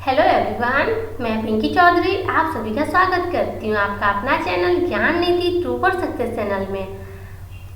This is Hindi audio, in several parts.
हेलो एवरीवन, मैं पिंकी चौधरी आप सभी का स्वागत करती हूँ आपका अपना चैनल ज्ञान नीति 2 फॉर सक्सेस चैनल में।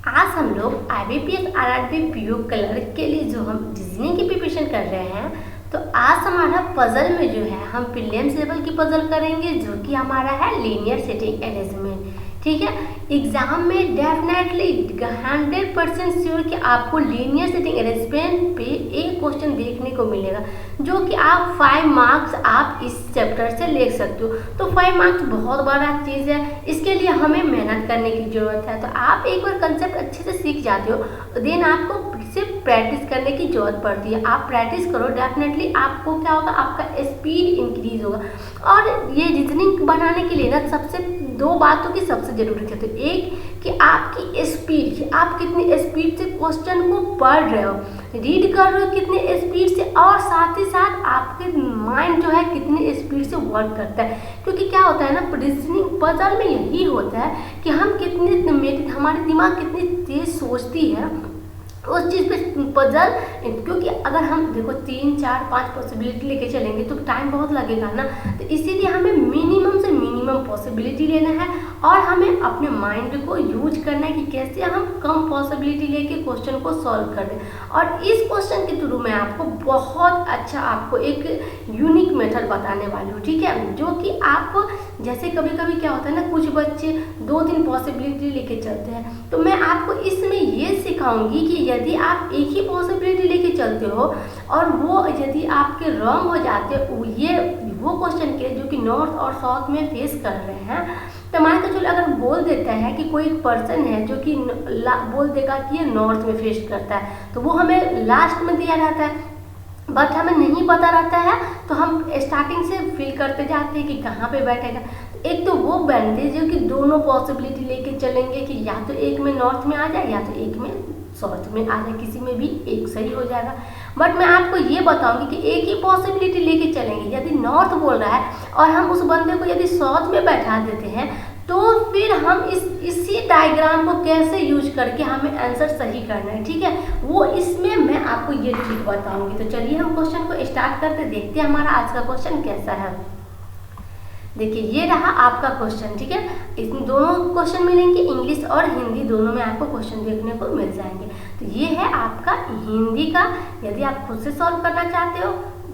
आज हम लोग IBPS RRB PO क्लर्क के लिए जो हम रीजनिंग की प्रिपरेशन कर रहे हैं, तो आज हमारा पजल में जो है हम प्रीलिम्स लेवल की पजल करेंगे जो कि हमारा है लीनियर सेटिंग अरेंजमेंट। ठीक है, एग्जाम में डेफिनेटली 100% श्योर कि आपको लीनियर सेटिंग अरेंजमेंट पे एक क्वेश्चन देखने को मिलेगा जो कि आप 5 मार्क्स आप इस चैप्टर से ले सकते हो। तो 5 मार्क्स बहुत बड़ा चीज़ है, इसके लिए हमें मेहनत करने की ज़रूरत है। तो आप एक बार कंसेप्ट अच्छे से सीख जाते हो, देन आपको सिर्फ प्रैक्टिस करने की ज़रूरत पड़ती है। आप प्रैक्टिस करो, डेफिनेटली आपको क्या होगा, आपका स्पीड इंक्रीज होगा। और ये रीजनिंग बनाने के लिए ना सबसे 2 बातों की सबसे ज़रूरत है। तो एक कि आपकी स्पीड, आप कितनी स्पीड से क्वेश्चन को पढ़ रहे हो, रीड कर रहे हो कितने स्पीड से, और साथ ही साथ आपके माइंड जो है कितनी स्पीड से वर्क करता है। क्योंकि क्या होता है ना, रीजनिंग पजल में यही होता है कि हम कितने, हमारे दिमाग कितनी तेज सोचती है उस चीज़ पे पजल। क्योंकि अगर हम देखो 3, 4, 5 पॉसिबिलिटी लेके चलेंगे तो टाइम बहुत लगेगा ना। तो इसीलिए हमें मिनिमम से मिनिमम पॉसिबिलिटी लेना है और हमें अपने माइंड को यूज करना है कि कैसे हम कम पॉसिबिलिटी लेके क्वेश्चन को सॉल्व कर दें। और इस क्वेश्चन के थ्रू मैं आपको बहुत अच्छा आपको एक यूनिक मेथड बताने वाली हूँ। ठीक है, जो कि आप जैसे कभी कभी क्या होता है ना, कुछ बच्चे 2-3 पॉसिबिलिटी लेके चलते हैं, तो मैं आपको इसमें ये सिखाऊंगी कि यदि आप एक ही पॉसिबिलिटी लेके चलते हो और वो यदि आपके रॉन्ग हो जाते हो, ये वो क्वेश्चन के जो कि नॉर्थ और साउथ में फेस कर रहे हैं, तो मान के चलो अगर बोल देता है कि कोई एक पर्सन है जो कि बोल देगा कि ये नॉर्थ में फेस करता है, तो वो हमें लास्ट में दिया जाता है, बट हमें नहीं पता रहता है, तो हम स्टार्टिंग से फिल करते जाते हैं कि कहाँ पे बैठेगा। तो एक तो वो बनते जो कि दोनों पॉसिबिलिटी लेके चलेंगे कि या तो एक में नॉर्थ में आ जाए या तो एक में साउथ में आ जाए, किसी में भी एक सही हो जाएगा। बट मैं आपको ये बताऊंगी कि एक ही पॉसिबिलिटी लेके चलेंगे। यदि नॉर्थ बोल रहा है और हम उस बंदे को यदि साउथ में बैठा देते हैं, तो फिर हम इसी डायग्राम को कैसे यूज करके हमें आंसर सही करना है। ठीक है, वो इसमें मैं आपको ये ट्रिक बताऊंगी। तो चलिए हम क्वेश्चन को स्टार्ट करते, देखते हैं हमारा आज का क्वेश्चन कैसा है। देखिए ये रहा आपका क्वेश्चन। ठीक है, इसमें दोनों क्वेश्चन मिलेंगे, इंग्लिश और हिंदी दोनों में आपको क्वेश्चन देखने को मिल जाएंगे। तो ये है आपका हिंदी का। यदि आप खुद से सॉल्व करना चाहते हो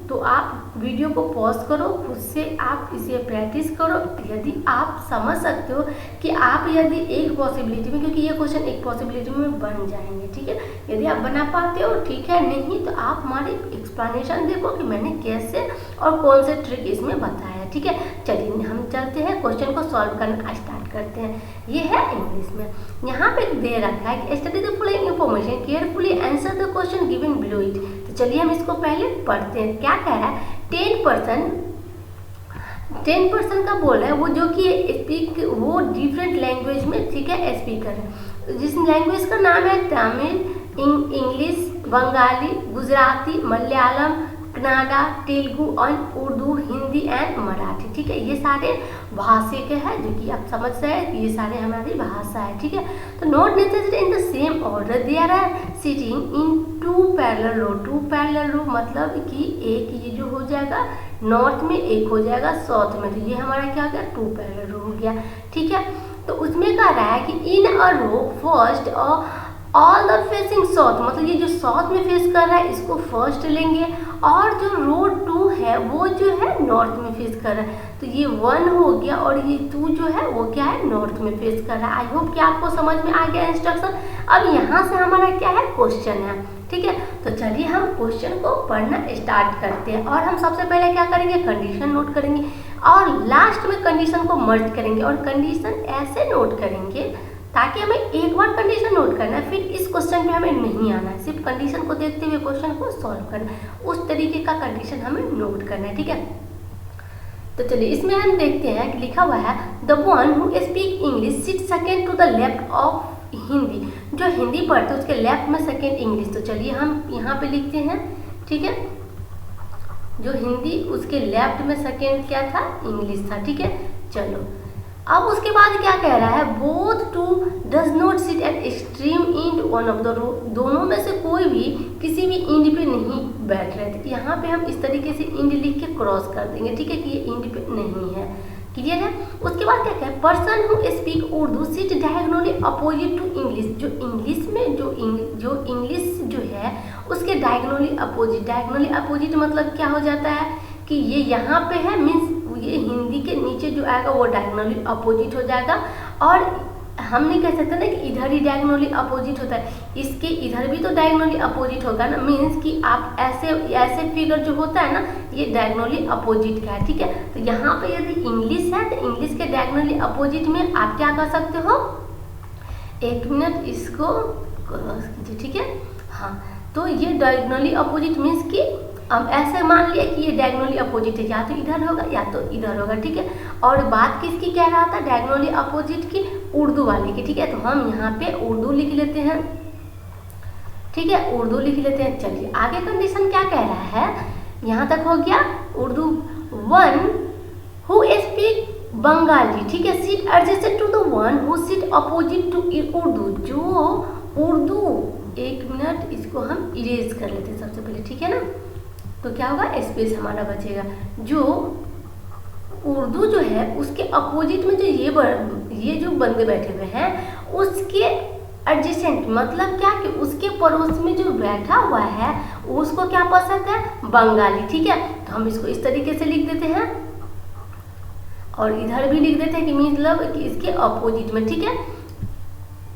तो आप वीडियो को पॉज करो, खुद से आप इसे प्रैक्टिस करो। यदि आप समझ सकते हो कि आप यदि एक पॉसिबिलिटी में, क्योंकि ये क्वेश्चन एक पॉसिबिलिटी में बन जाएंगे, ठीक है, यदि आप बना पाते हो ठीक है, नहीं तो आप हमारी एक्सप्लेनेशन देखो कि मैंने कैसे और कौन से ट्रिक इसमें बताया। ठीक है, चलिए हम चलते हैं क्वेश्चन को सॉल्व करना स्टार्ट करते हैं। ये है इंग्लिश में, यहाँ पे दे रखा है कि study the following information carefully answer the question given below it. तो चलिए हम इसको पहले पढ़ते हैं। क्या कह रहा है, 10% का बोल रहा है वो जो कि स्पीक, वो डिफरेंट लैंग्वेज में, ठीक है, स्पीकर है। जिस लैंग्वेज का नाम है तमिल, इंग्लिश, बंगाली, गुजराती, मलयालम, कन्नड़ा, तेलुगु और उर्दू, हिंदी एंड मराठी। ठीक है, ये सारे भाषा के हैं जो कि आप समझ रहे हैं कि ये सारे हमारी भाषा है। ठीक है, तो not necessary in the same order, they are sitting in 2 parallel row. 2 parallel row मतलब कि एक ये जो हो जाएगा नॉर्थ में, एक हो जाएगा साउथ में, तो ये हमारा क्या हो गया, 2 पैरेलल रो हो गया। ठीक है, तो उसमें कह रहा है कि इन अ रो फर्स्ट और ऑल द फेसिंग साउथ, मतलब ये जो साउथ में फेस कर रहा है इसको फर्स्ट लेंगे, और जो रो 2 है वो जो है नॉर्थ में फेस कर रहा है, तो ये 1 हो गया, और ये 2 जो है वो क्या है, नॉर्थ में फेस कर रहा है। आई होप कि आपको समझ में आ गया इंस्ट्रक्शन। अब यहाँ से हमारा क्या है, क्वेश्चन है। ठीक है, तो चलिए हम क्वेश्चन को पढ़ना स्टार्ट करते हैं। और हम सबसे पहले क्या करेंगे, कंडीशन नोट करेंगे और लास्ट में कंडीशन को मर्ज करेंगे, और कंडीशन ऐसे नोट करेंगे ताकि हमें एक बार कंडीशन नोट करना है, फिर इस क्वेश्चन पे हमें नहीं आना है, सिर्फ कंडीशन को देखते हुए क्वेश्चन को सॉल्व करना है। उस तरीके का कंडीशन हमें नोट करना है। ठीक है, तो चलिए इसमें हम देखते हैं कि लिखा हुआ है the one who speak English sit second to the left of Hindi. जो हिंदी पढ़ते हैं उसके लेफ्ट में सेकेंड इंग्लिश। तो चलिए हम यहाँ पे लिखते हैं। ठीक है, जो हिंदी उसके लेफ्ट में सेकेंड क्या था, इंग्लिश था। ठीक है, चलो अब उसके बाद क्या कह रहा है, both two does not sit at extreme end one of the row, दोनों में से कोई भी किसी भी इंड पे नहीं बैठ रहे थे। यहाँ पे हम इस तरीके से इंड लिख के क्रॉस कर देंगे, ठीक है, कि ये इंड पे नहीं है। क्लियर है। उसके बाद क्या कहे, person who speak Urdu sit diagonally opposite to English, जो इंग्लिश में जो इंग्लिश जो है उसके डायगोनली अपोजिट मतलब क्या हो जाता है कि ये यहाँ पे है, मीन्स ये हिंदी के नीचे जो आएगा वो डायगोनली अपोजिट हो जाएगा। और हम नहीं कह सकते ना कि इधर ही डायगोनली अपोजिट होता है, इसके इधर भी तो डायगोनली अपोजिट होगा ना, मीन्स कि आप ऐसे फिगर जो होता है ना ये डायगोनली अपोजिट का है, ठीक है। तो यहाँ पे यदि इंग्लिश है तो इंग्लिश के डायगोनली अपोजिट में आप क्या कर सकते हो, 1 मिनट इसको क्रॉस कीजिए, ठीक है। हाँ, तो ये डायगोनली अपोजिट मीन्स कि अब ऐसे मान लिया कि ये डायगोनली अपोजिट है, या तो इधर होगा या तो इधर होगा, ठीक है। और बात किसकी कह रहा था, डायगोनली अपोजिट की, उर्दू वाले की, ठीक है। तो हम यहाँ पे उर्दू लिख लेते हैं, ठीक है, उर्दू लिख लेते हैं। चलिए आगे कंडीशन क्या कह रहा है, यहाँ तक हो गया Urdu. One who speak Bengali, ठीक है, sit adjacent to the one who sit opposite to Urdu, जो उर्दू, 1 मिनट इसको हम इरेज कर लेते हैं सबसे पहले, ठीक है ना। तो क्या होगा, स्पेस हमारा बचेगा। जो उर्दू जो है उसके अपोजिट में जो ये जो बंदे बैठे हुए हैं उसके एडजेसेंट मतलब क्या कि उसके पड़ोस में जो बैठा हुआ है उसको क्या पसंद है, बंगाली, ठीक है। तो हम इसको इस तरीके से लिख देते हैं और इधर भी लिख देते हैं कि मतलब कि इसके अपोजिट में, ठीक है।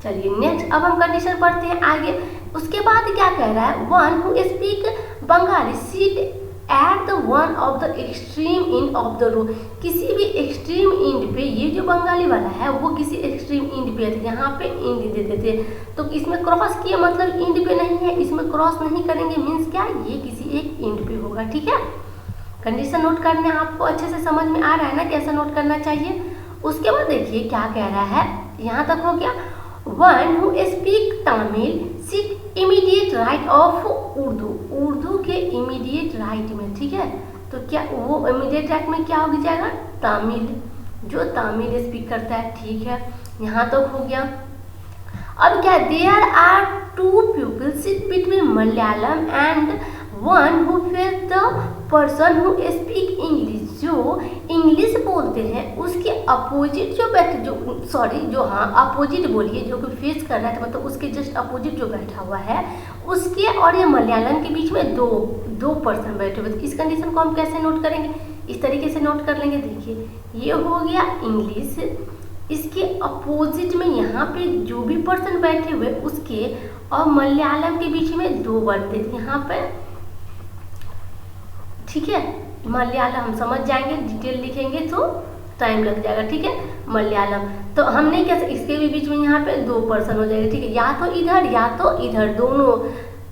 चलिए नेक्स्ट, अब हम कंडीशन पढ़ते हैं आगे। उसके बाद क्या कह रहा है, one who speak Bengali sit at the one of the extreme end of the row, किसी भी एक्सट्रीम इंड पे, ये जो बंगाली वाला है वो किसी एक्सट्रीम इंड पे है, यहाँ पे इंड दे देते हैं। तो इसमें क्रॉस किया मतलब इंड पे नहीं है, इसमें क्रॉस नहीं करेंगे, मीन्स क्या, ये किसी एक इंड पे होगा, ठीक है। कंडीशन नोट करने आपको अच्छे से समझ में आ रहा है ना कैसा नोट करना चाहिए। उसके बाद देखिए क्या कह रहा है, यहाँ तक हो गया। One who speak Tamil sit immediate right of Urdu, Urdu के इमीडिएट राइट में, ठीक है। तो क्या वो इमीडिएट राइट में क्या हो जाएगा, तमिल, जो तमिल स्पीक करता है, ठीक है। यहाँ तक हो गया। अब क्या, there are 2 people sit between Malayalam and one who face the person who speak English, जो इंग्लिश बोलते हैं उसके अपोजिट जो अपोजिट बोलिए, जो कि फेस कर रहा है, मतलब उसके जस्ट अपोजिट जो बैठा हुआ है उसके और ये मलयालम के बीच में दो पर्सन बैठे हुए। इस कंडीशन को हम कैसे नोट करेंगे, इस तरीके से नोट कर लेंगे। देखिए ये हो गया इंग्लिश, इसके अपोजिट में यहाँ पे जो भी पर्सन बैठे हुए उसके और मलयालम के बीच में 2 बंदे यहाँ पे, ठीक है। मलयालम हम समझ जाएंगे, डिटेल लिखेंगे तो टाइम लग जाएगा, ठीक है। मलयालम तो हम नहीं कह सकते, इसके भी बीच में यहाँ पे 2 पर्सन हो जाएंगे, ठीक है, या तो इधर या तो इधर, दोनों।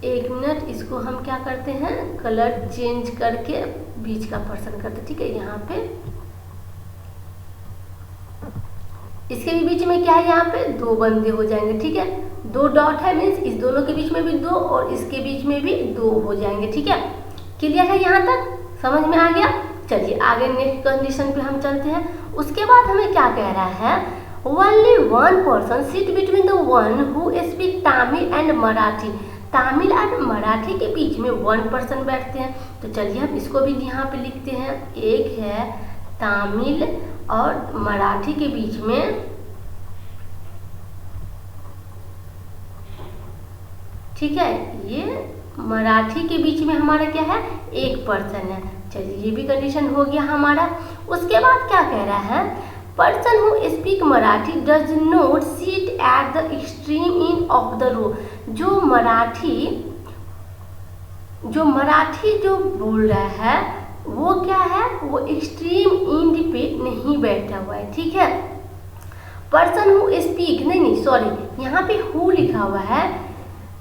1 मिनट इसको हम क्या करते हैं, कलर चेंज करके बीच का पर्सन करते, ठीक है। यहाँ पे इसके भी बीच में क्या है, यहाँ पे 2 बंदे हो जाएंगे, ठीक है। 2 डॉट है, मीन्स इस दोनों के बीच में भी 2 और इसके बीच में भी 2 हो जाएंगे, ठीक है। क्लियर है, यहाँ तक समझ में आ गया। चलिए आगे नेक्स्ट कंडीशन पे हम चलते हैं। उसके बाद हमें क्या कह रहा है, only 1 person sit between the one who speak Tamil and Marathi, Tamil and Marathi के बीच में 1 पर्सन बैठते हैं। तो चलिए हम इसको भी यहाँ पे लिखते हैं, एक है तमिल और मराठी के बीच में, ठीक है, ये मराठी के बीच में हमारा क्या है, 1 पर्सन है। चलिए ये भी कंडीशन हो गया हमारा। उसके बाद क्या कह रहा है, person who speak Marathi does not sit at the extreme end of the row, जो मराठी जो बोल रहा है वो क्या है, वो एक्सट्रीम इंड पे नहीं बैठा हुआ है, ठीक है। पर्सन हु स्पीक नहीं सॉरी, यहाँ पे हु लिखा हुआ है।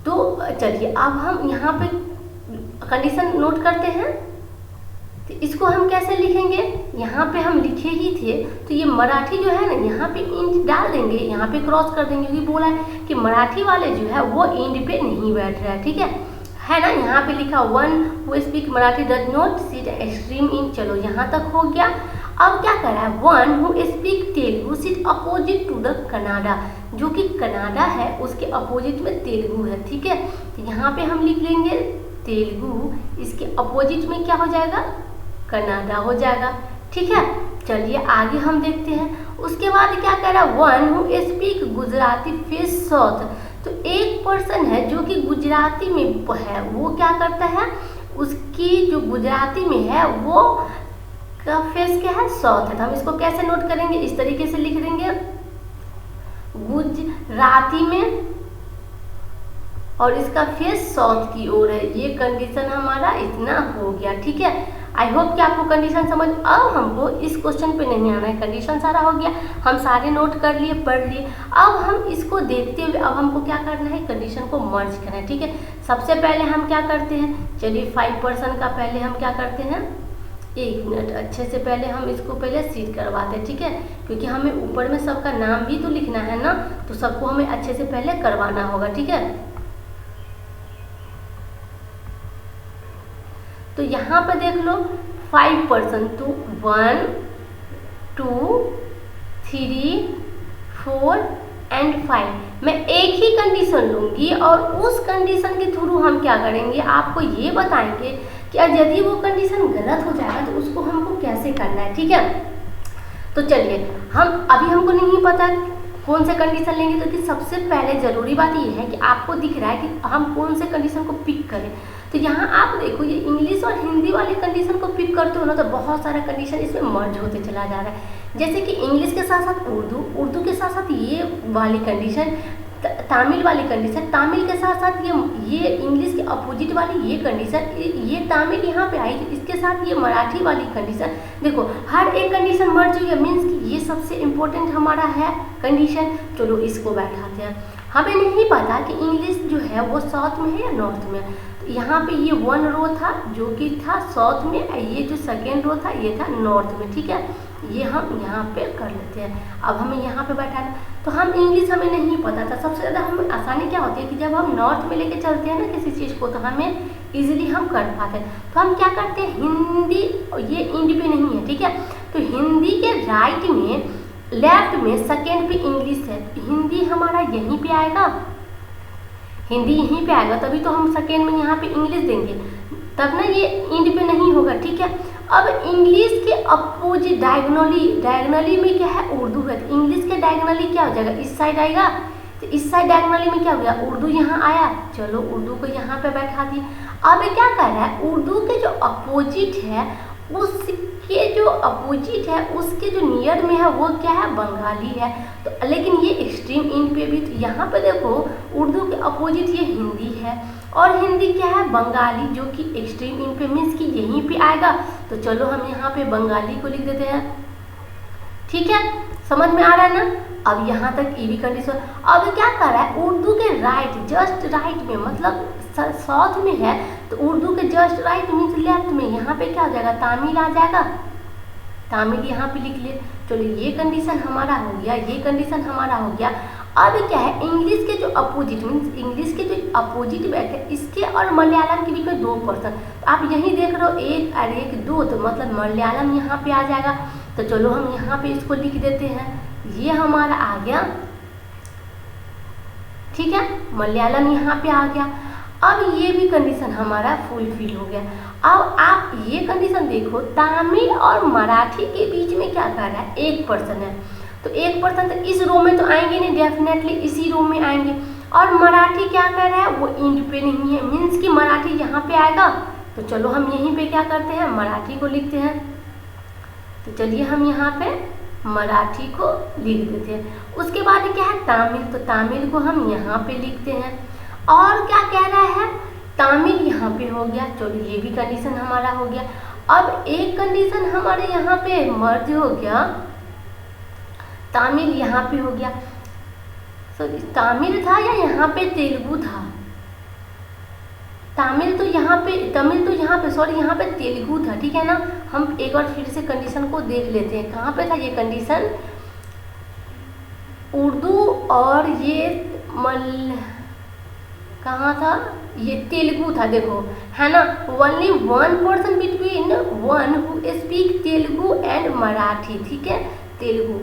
तो चलिए अब हम यहाँ पे कंडीशन नोट करते हैं। तो इसको हम कैसे लिखेंगे, यहाँ पे हम लिखे ही थे, तो ये मराठी जो है ना यहाँ पे इंड डाल देंगे, यहाँ पे क्रॉस कर देंगे, क्योंकि बोला है कि मराठी वाले जो है वो इंड पे नहीं बैठ रहा है, ठीक है ना। यहाँ पे लिखा one who speak Marathi does not sit extreme end. चलो यहाँ तक हो गया। अब क्या कर रहा है, one who speak Telugu sit opposite to the Kannada, जो कि कनाडा है उसके अपोजिट में तेलुगु है। ठीक है, तो यहाँ पे हम लिख लेंगे तेलुगु, इसके अपोजिट में क्या हो जाएगा, कनाडा हो जाएगा। ठीक है, चलिए आगे हम देखते हैं। उसके बाद क्या कह रहा है, one who speak Gujarati face south, तो एक पर्सन है जो कि गुजराती में है, वो क्या करता है, उसकी जो गुजराती में है वो का फेस क्या है, साउथ है। तो हम इसको कैसे नोट करेंगे, इस तरीके से लिख देंगे गुजराती में और इसका फेस साउथ की ओर है। ये कंडीशन हमारा इतना हो गया। ठीक है, आई होप कि आपको कंडीशन समझ। अब हमको इस क्वेश्चन पे नहीं आना है, कंडीशन सारा हो गया, हम सारे नोट कर लिए, पढ़ लिए। अब हम इसको देखते हुए अब हमको क्या करना है, कंडीशन को मर्ज करना है। ठीक है, सबसे पहले हम क्या करते हैं, चलिए 5% का पहले हम क्या करते हैं, 1 मिनट अच्छे से पहले हम इसको पहले सीट करवाते हैं। ठीक है, क्योंकि हमें ऊपर में सबका नाम भी तो लिखना है ना, तो सबको हमें अच्छे से पहले करवाना होगा। ठीक है, तो यहाँ पे देख लो 5%, तो 1 2 3 4 एंड 5, मैं एक ही कंडीशन लूँगी और उस कंडीशन के थ्रू हम क्या करेंगे, आपको ये बताएंगे कि यदि वो कंडीशन गलत हो जाएगा तो उसको हमको कैसे करना है। ठीक है, तो चलिए हम अभी हमको नहीं पता कौन से कंडीशन लेंगे, तो कि सबसे पहले ज़रूरी बात ये है कि आपको दिख रहा है कि हम कौन से कंडीशन को पिक करें। तो यहाँ आप देखो ये इंग्लिश और हिंदी वाले कंडीशन को पिक करते हो ना, तो बहुत सारा कंडीशन इसमें मर्ज होते चला जा रहा है। जैसे कि इंग्लिश के साथ साथ उर्दू, उर्दू के साथ साथ ये वाली कंडीशन, तमिल वाली कंडीशन, तमिल के साथ साथ ये इंग्लिश के अपोजिट वाली ये कंडीशन, ये तमिल यहाँ पे आई, इसके साथ ये मराठी वाली कंडीशन। देखो हर एक कंडीशन मर्ज हुई है, मीन्स कि ये सबसे इम्पोर्टेंट हमारा है कंडीशन। चलो इसको बैठाते हैं। हमें नहीं पता कि इंग्लिश जो है वो साउथ में है या नॉर्थ में। तो यहाँ पे ये 1 रो था जो कि था साउथ में, ये जो सेकेंड रो था ये था नॉर्थ में। ठीक है, ये हम यहाँ पे कर लेते हैं। अब हमें यहाँ पे बैठाना, तो हम इंग्लिश हमें नहीं पता था। सबसे ज़्यादा हमें आसानी क्या होती है कि जब हम नॉर्थ में लेके चलते हैं ना किसी चीज़ को, तो हमें इजीली हम कर पाते हैं। तो हम क्या करते हैं, हिंदी, ये इंड पे नहीं है। ठीक है, तो हिंदी के राइट में, लेफ्ट में, सेकेंड पे इंग्लिश है, तो हिंदी हमारा यहीं पे आएगा, हिंदी यहीं पे आएगा, तभी तो हम सेकेंड में यहाँ पे इंग्लिश देंगे, तब ना ये इंड पे नहीं होगा। ठीक है, अब इंग्लिश के अपोजिट डायगोनली में क्या है, उर्दू है। तो इंग्लिश के डायगोनली क्या हो जाएगा, इस साइड आएगा, तो इस साइड डायगोनली में क्या हो गया, उर्दू यहाँ आया। चलो उर्दू को यहाँ पे बैठा दिए। अब क्या कर रहा है, उर्दू के जो अपोजिट है, उसके जो अपोजिट है, उसके जो नियर में है वो क्या है, बंगाली है। तो लेकिन ये एक्सट्रीम इंड पे भी, तो यहाँ पे देखो उर्दू के अपोजिट ये हिंदी है और हिंदी क्या है, बंगाली, जो कि एक्सट्रीम इंड पे मीन्स कि यहीं पे आएगा। तो चलो हम यहाँ पे बंगाली को लिख देते हैं। ठीक है, समझ में आ रहा है ना। अब यहाँ तक ये भी कंडीशन। अब क्या कर रहा है, उर्दू के राइट, जस्ट राइट में, मतलब साउथ में है, तो उर्दू के जस्ट राइट मीन्स लेफ्ट में, यहाँ पे क्या हो जाएगा, तमिल आ जाएगा, तमिल यहाँ पे लिख लिए। चलो ये कंडीशन हमारा हो गया, ये कंडीशन हमारा हो गया। अब क्या है, इंग्लिश के जो अपोजिट मीन्स इंग्लिश के जो अपोजिट बैठ है, इसके और मलयालम के बीच में 2%। तो आप यही देख रहे हो 1 और 1 2, तो मतलब मलयालम यहाँ पे आ जाएगा। तो चलो हम यहाँ पे इसको लिख देते हैं, ये हमारा आ गया। ठीक है, मलयालम यहाँ पे आ गया। अब ये भी कंडीशन हमारा फुलफिल हो गया। अब आप ये कंडीशन देखो, तमिल और मराठी के बीच में क्या कर रहा है, 1% है, तो 1% तो इस रो में तो आएंगे नहीं, डेफिनेटली इसी रो में आएंगे। और मराठी क्या कर रहा है, वो इंड पे नहीं है, मीन्स कि मराठी यहाँ पे आएगा। तो चलो हम यहीं पे क्या करते हैं, मराठी को लिखते हैं। तो चलिए हम यहाँ पे मराठी को लिख देते हैं। उसके बाद क्या है, तमिल, तो तमिल को हम यहाँ पे लिखते हैं। और क्या कह रहा है, तमिल यहाँ पे हो गया। चलो ये भी कंडीशन हमारा हो गया। अब एक कंडीशन हमारे यहाँ पे मर्ज हो गया, तमिल यहाँ पे हो गया। सॉरी, तमिल था या यहाँ पे तेलुगु था, तमिल तो यहाँ पे सॉरी यहाँ पे तेलुगु था। ठीक है ना, हम एक बार फिर से कंडीशन को देख लेते हैं, कहाँ पे था ये कंडीशन, उर्दू और ये कहाँ था, ये तेलुगु था। देखो है ना, only 1% between one who speak Telugu and Marathi, ठीक है, तेलुगु।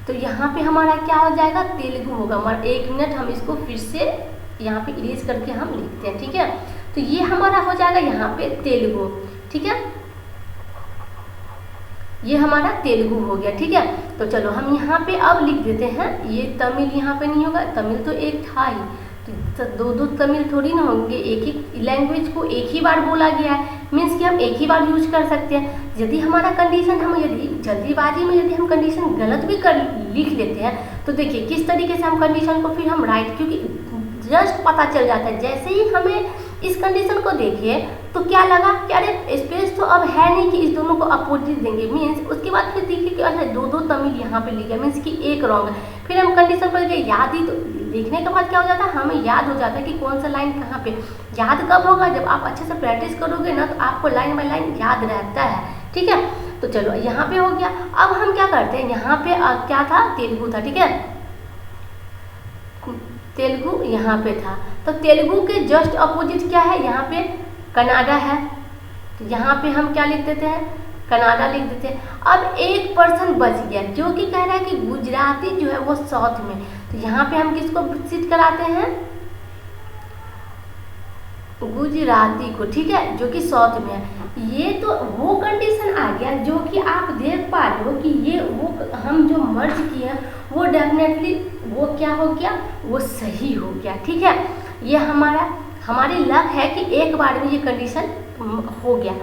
तो यहाँ पे हमारा क्या हो जाएगा, तेलुगु होगा। 1 मिनट हम इसको फिर से यहाँ पे इरेज करके हम लिखते हैं, ठीक है। तो ये हमारा हो जाएगा यहाँ पे तेलुगु, ठीक है, ये हमारा तेलुगु हो गया, ठीक है। तो चलो हम यहाँ पे अब लिख देते हैं, ये तमिल यहाँ पे नहीं होगा, तमिल तो एक था ही, तो दो तमिल थोड़ी ना होंगे, एक ही लैंग्वेज को एक ही बार बोला गया है, मीन्स कि हम एक ही बार यूज कर सकते हैं। यदि हमारा कंडीशन, हम यदि जल्दीबाजी में यदि हम कंडीशन गलत भी कर लिख लेते हैं, तो देखिए किस तरीके से हम कंडीशन को फिर हम राइट, क्योंकि जस्ट पता चल जाता है, जैसे ही हमें इस कंडीशन को देखिए तो क्या लगा कि अरे स्पेस तो अब है नहीं कि इस दोनों को अपोजिट देंगे, मीन्स उसके बाद फिर देखिए कि अच्छा दो तमिल यहाँ पे लिखा, मीन्स कि एक रॉन्ग है। फिर हम कंडीशन पर गए, याद ही तो लिखने के बाद क्या हो जाता है, हमें याद हो जाता है कि कौन सा लाइन कहाँ पे। याद कब होगा, जब आप अच्छे से प्रैक्टिस करोगे ना, तो आपको लाइन बाय लाइन याद रहता है, ठीक है। तो चलो यहाँ पे हो गया। अब हम क्या करते हैं, यहाँ पे क्या था, तेलुगु था, ठीक है, तेलुगु यहाँ पे था। तो तेलुगु के जस्ट अपोजिट क्या है, यहाँ पे कनाडा है, तो यहाँ पे हम क्या लिख देते हैं, कनाडा लिख देते हैं। अब एक पर्सन बच गया जो कि कह रहा है कि गुजराती जो है वो साउथ में, तो यहाँ पे हम किसको सिट कराते हैं, गुजराती को, ठीक है, जो कि साउथ में है। ये तो वो कंडीशन आ गया जो कि आप देख पा रहे हो कि ये वो हम जो मर्ज किए हैं वो डेफिनेटली वो क्या हो गया, वो सही हो गया, ठीक है। ये हमारी लक है कि एक बार में ये कंडीशन हो गया।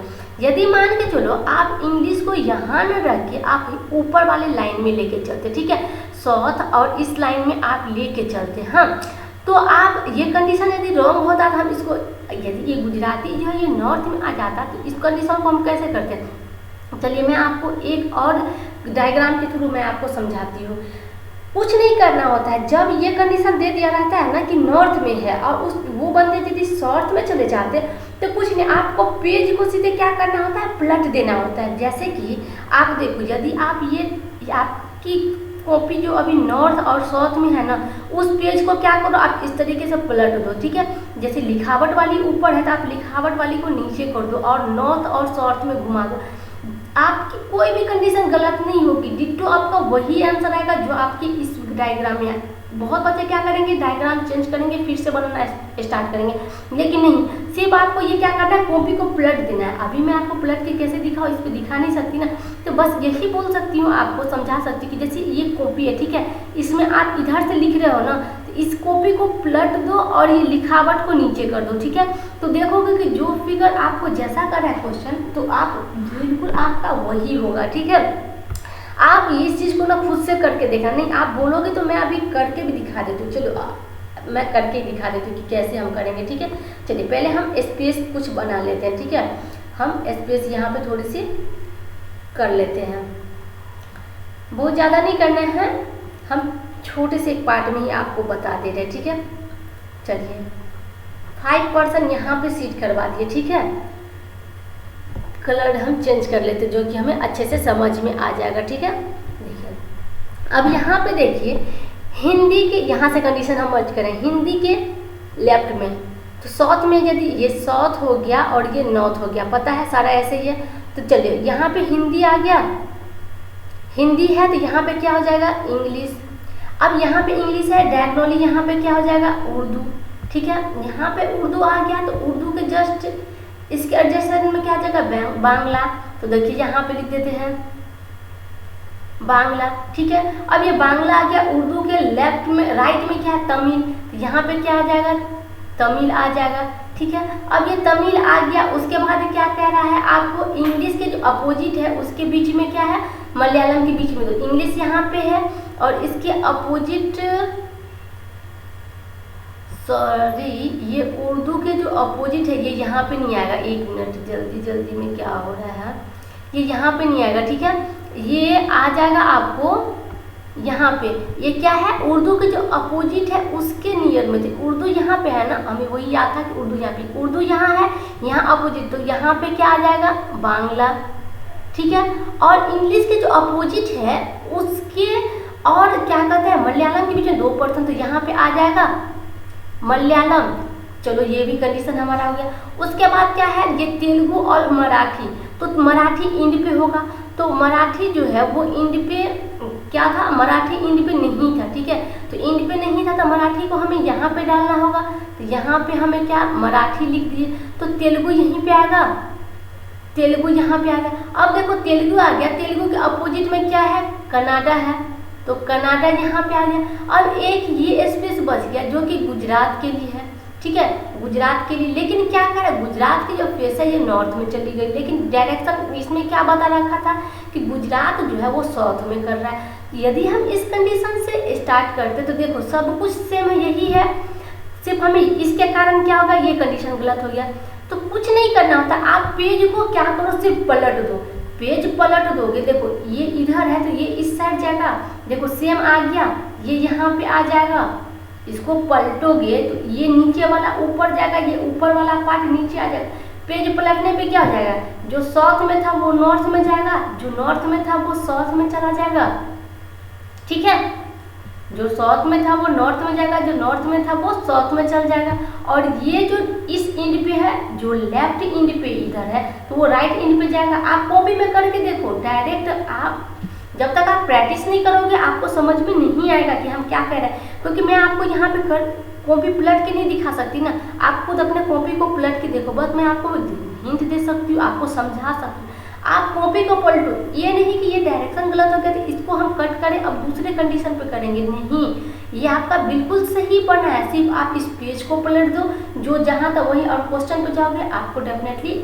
यदि मान के चलो आप इंग्लिश को यहाँ न रख के आप ऊपर वाले लाइन में लेके चलते, ठीक है, साउथ और इस लाइन में आप लेके चलते, हाँ, तो आप ये कंडीशन यदि रॉन्ग होता तो हम इसको, यदि ये गुजराती जो है ये नॉर्थ में आ जाता, तो इस कंडीशन को हम कैसे करते हैं। चलिए मैं आपको एक और डायग्राम के थ्रू मैं आपको समझाती हूँ। कुछ नहीं करना होता है, जब ये कंडीशन दे दिया रहता है ना कि नॉर्थ में है और वो बंदे यदि साउथ में चले जाते तो कुछ नहीं, आपको पेज को सीधे क्या करना होता है, पलट देना होता है। जैसे कि आप देखो, यदि आप ये आपकी कॉपी जो अभी नॉर्थ और साउथ में है ना, उस पेज को क्या करो, आप इस तरीके से पलट दो, ठीक है। जैसे लिखावट वाली ऊपर है तो आप लिखावट वाली को नीचे कर दो और नॉर्थ और साउथ में घुमा दो। आपकी कोई भी कंडीशन गलत नहीं होगी, डिट्टो आपका वही आंसर आएगा जो आपकी इस डायग्राम में है। बहुत बच्चे क्या करेंगे, डायग्राम चेंज करेंगे, फिर से बनाना स्टार्ट करेंगे, लेकिन नहीं, सिर्फ आपको ये क्या करना है, कॉपी को पलट देना है। अभी मैं आपको पलट के कैसे दिखाऊँ, इस पर दिखा नहीं सकती ना, तो बस यही बोल सकती हूँ, आपको समझा सकती हूँ कि जैसे ये कॉपी है, ठीक है, इसमें आप इधर से लिख रहे हो ना, तो इस कॉपी को पलट दो और ये लिखावट को नीचे कर दो, ठीक है। तो देखोगे कि जो फिगर आपको जैसा कर रहा है क्वेश्चन, तो आप बिल्कुल आपका वही होगा, ठीक है। आप इस चीज़ को ना खुद से करके देखा, नहीं आप बोलोगे तो मैं अभी करके भी दिखा देती हूँ। चलो मैं करके दिखा देती हूँ कि कैसे हम करेंगे, ठीक है। चलिए पहले हम स्पेस कुछ बना लेते हैं, ठीक है, हम स्पेस यहाँ पे थोड़ी सी कर लेते हैं, बहुत ज़्यादा नहीं करना है, हम छोटे से एक पार्ट में ही आपको बता दे रहे हैं, ठीक है। चलिए 5% यहाँ पे सीट करवा दिए, ठीक है। कलर हम चेंज कर लेते जो कि हमें अच्छे से समझ में आ जाएगा, ठीक है। देखिए अब यहाँ पे देखिए, हिंदी के यहाँ से कंडीशन हम मर्ज करें, हिंदी के लेफ्ट में, तो साउथ में यदि ये साउथ हो गया और ये नॉर्थ हो गया, पता है सारा ऐसे ही है। तो चलिए यहाँ पे हिंदी आ गया, हिंदी है तो यहाँ पे क्या हो जाएगा, इंग्लिश। अब यहाँ पे इंग्लिश है, डायगोनली यहाँ पे क्या हो जाएगा, उर्दू, ठीक है। यहाँ पे उर्दू आ गया तो उर्दू के जस्ट इसके एडजस्टमेंट में क्या आ जाएगा, बांग्ला। तो देखिए यहाँ पे लिख देते हैं बांग्ला, ठीक है। अब ये बांग्ला आ गया, उर्दू के लेफ्ट में राइट में क्या है, तमिल, तो यहाँ पे क्या आ जाएगा, तमिल आ जाएगा, ठीक है। अब ये तमिल आ गया, उसके बाद क्या कह रहा है आपको, इंग्लिश के जो अपोजिट है उसके बीच में क्या है, मलयालम के बीच में, तो इंग्लिश यहाँ पे है और इसके अपोजिट, सॉरी ये उर्दू के जो अपोजिट है ये यहाँ पे नहीं आएगा। एक मिनट, जल्दी जल्दी में क्या हो रहा है, ये यहाँ पे नहीं आएगा, ठीक है। ये आ जाएगा आपको यहाँ पे, ये क्या है, उर्दू के जो अपोजिट है उसके नियर में थे। उर्दू यहाँ पे है ना, हमें वही याद था कि उर्दू यहाँ पे, उर्दू यहाँ है, यहाँ अपोजिट, तो यहाँ पे क्या आ जाएगा, बांग्ला, ठीक है। और इंग्लिश के जो अपोजिट है उसके और क्या कहते हैं, मलयालम के बीच में 2%, तो यहाँ पे आ जाएगा मलयालम। चलो ये भी कंडीशन हमारा हो गया। उसके बाद क्या है, ये तेलुगु और मराठी, तो मराठी इंड पे होगा। तो मराठी जो है वो इंड पे क्या था, मराठी इंड पे नहीं था, ठीक है। तो इंड पे नहीं था तो मराठी को हमें यहाँ पे डालना होगा। तो यहाँ पे हमें क्या मराठी लिख दिए, तो तेलुगु यहीं पे आएगा, तेलुगु यहाँ पे आ गया। अब देखो तेलुगु आ गया, तेलुगु के अपोजिट में क्या है, कनाडा है, तो कनाडा यहाँ पे आ गया। अब एक ये स्पेस बच गया जो कि गुजरात के लिए है, ठीक है, गुजरात के लिए। लेकिन क्या करे, गुजरात की जो फेस है ये नॉर्थ में चली गई, लेकिन डायरेक्शन इसमें क्या बता रखा था कि गुजरात जो है वो साउथ में कर रहा है। यदि हम इस कंडीशन से स्टार्ट करते तो देखो सब कुछ सेम यही है, सिर्फ हमें इसके कारण क्या होगा, ये कंडीशन गलत हो गया। तो कुछ नहीं करना होता, आप पेज को क्या करो, सिर्फ पलट दो, पेज पलट दोगे। देखो ये इधर है तो ये इस साइड जाएगा, देखो सेम आ गया, ये यहाँ पे आ जाएगा। इसको पलटोगे तो ये नीचे वाला ऊपर जाएगा, ये ऊपर वाला पार्ट नीचे आ जाएगा। पेज पलटने पे क्या हो जाएगा, जो साउथ में था वो नॉर्थ में जाएगा, जो नॉर्थ में था वो साउथ में चला जाएगा, ठीक है। जो साउथ में था वो नॉर्थ में जाएगा, जो नॉर्थ में था वो साउथ में चल जाएगा। और ये जो इस इंड पे है, जो लेफ्ट इंड पे इधर है, तो वो राइट इंड पे जाएगा। आप कॉपी में करके देखो, डायरेक्ट आप जब तक आप प्रैक्टिस नहीं करोगे आपको समझ में नहीं आएगा कि हम क्या कह रहे हैं, क्योंकि मैं आपको यहाँ पे कॉपी पलट के नहीं दिखा सकती ना, आप खुद अपने कॉपी को पलट के देखो, बस मैं आपको हिंट दे सकती हूँ, आपको समझा सकती हूँ। आप कॉपी को पलटो, ये नहीं कि ये डायरेक्शन गलत हो गया तो इसको हम कट करें अब दूसरे कंडीशन पे करेंगे, नहीं, ये आपका बिल्कुल सही बना है। सिर्फ आप इस पेज को पलट दो, जो जहाँ था वहीं, और क्वेश्चन पे जाओगे आपको डेफिनेटली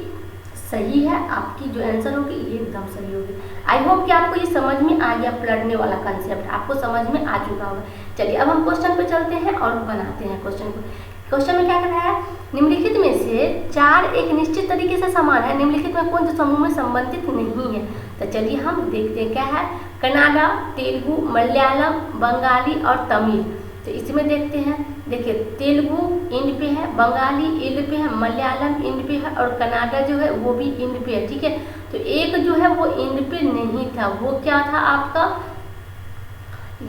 सही है, आपकी जो आंसर होगी ये एकदम सही होगी। आई होप कि आपको ये समझ में आ गया, पलटने वाला कंसेप्ट आपको समझ में आ चुका होगा। चलिए अब हम क्वेश्चन पे चलते हैं और बनाते हैं क्वेश्चन को। क्वेश्चन में क्या कर रहा है, निम्नलिखित में से चार एक निश्चित तरीके से समान है, निम्नलिखित में कौन से समूह में संबंधित नहीं है। तो चलिए हम देखते हैं क्या है, कन्नड़ा, तेलुगु, मलयालम, बंगाली और तमिल। तो इसमें देखते हैं, देखिए तेलुगु इंड पे है, बंगाली इंड पे है, मलयालम इंड पे है और कन्नड़ा जो है वो भी इंड पे है, ठीक है। तो एक जो है वो इंड पे नहीं था, वो क्या था आपका,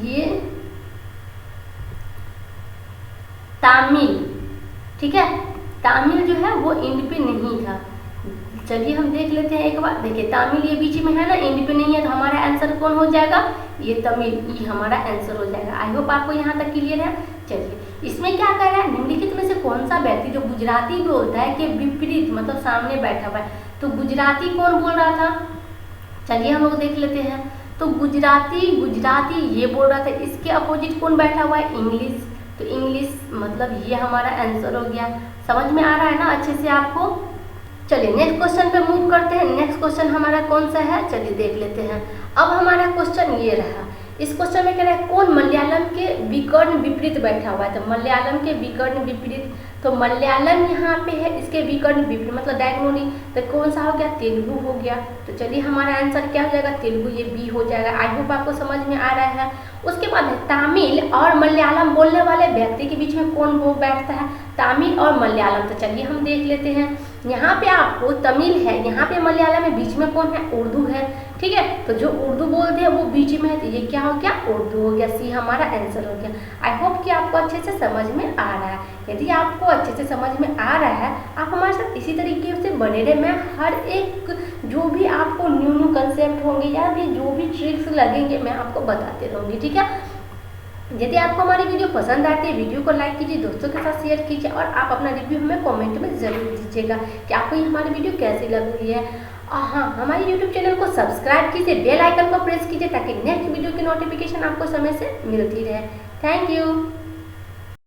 ये तमिल, ठीक है, तमिल जो है वो इंड पे नहीं था। चलिए हम देख लेते हैं एक बार, देखिए तमिल ये बीच में है ना, इंड पे नहीं है, तो हमारा आंसर कौन हो जाएगा, ये तमिल, ये हमारा आंसर हो जाएगा। आई होप आपको यहाँ तक क्लियर है। चलिए इसमें क्या कह रहा है, निम्नलिखित में से कौन सा व्यक्ति जो गुजराती बोलता है कि विपरीत मतलब सामने बैठा हुआ है, तो गुजराती कौन बोल रहा था, चलिए हम लोग देख लेते हैं। तो गुजराती ये बोल रहा था, इसके अपोजिट कौन बैठा हुआ है, इंग्लिश, तो इंग्लिश मतलब ये हमारा आंसर हो गया। समझ में आ रहा है ना अच्छे से आपको। चलिए नेक्स्ट क्वेश्चन पे मूव करते हैं। नेक्स्ट क्वेश्चन हमारा कौन सा है, चलिए देख लेते हैं। अब हमारा क्वेश्चन ये रहा, इस क्वेश्चन में कह रहा है कौन मलयालम के विकर्ण विपरीत बैठा हुआ है, तो मलयालम के विकर्ण विपरीत, तो मलयालम यहाँ पे है, इसके विकर्ण विपरीत मतलब डायगोनली, तो कौन सा हो गया, तेलुगु हो गया। तो चलिए हमारा आंसर क्या हो जाएगा, तेलुगु, ये बी हो जाएगा। आई होप आपको समझ में आ रहा है। उसके बाद है तमिल और मलयालम बोलने वाले व्यक्ति के बीच में कौन वो बैठता है, तमिल और मलयालम। तो चलिए हम देख लेते हैं, यहाँ पे आपको तमिल है, यहाँ पे मलयालम है, बीच में कौन है, उर्दू है, ठीक है। तो जो उर्दू बोलते हैं वो बीच में है, तो ये क्या हो गया, उर्दू हो गया, सी हमारा आंसर हो गया। आई होप कि आपको अच्छे से समझ में आ रहा है। यदि आपको अच्छे से समझ में आ रहा है, आप हमारे साथ इसी तरीके से बने रहे। मैं हर एक जो भी आपको न्यू कंसेप्ट होंगे या भी जो भी ट्रिक्स लगेंगे मैं आपको बताते रहूँगी, ठीक है। यदि आपको हमारी वीडियो पसंद आती है, वीडियो को लाइक कीजिए, दोस्तों के साथ शेयर कीजिए और आप अपना रिव्यू हमें कमेंट में ज़रूर दीजिएगा कि आपको ये हमारी वीडियो कैसी लग रही है। हाँ, हमारे YouTube चैनल को सब्सक्राइब कीजिए, बेल आइकन को प्रेस कीजिए ताकि नेक्स्ट वीडियो की नोटिफिकेशन आपको समय से मिलती रहे। Thank you.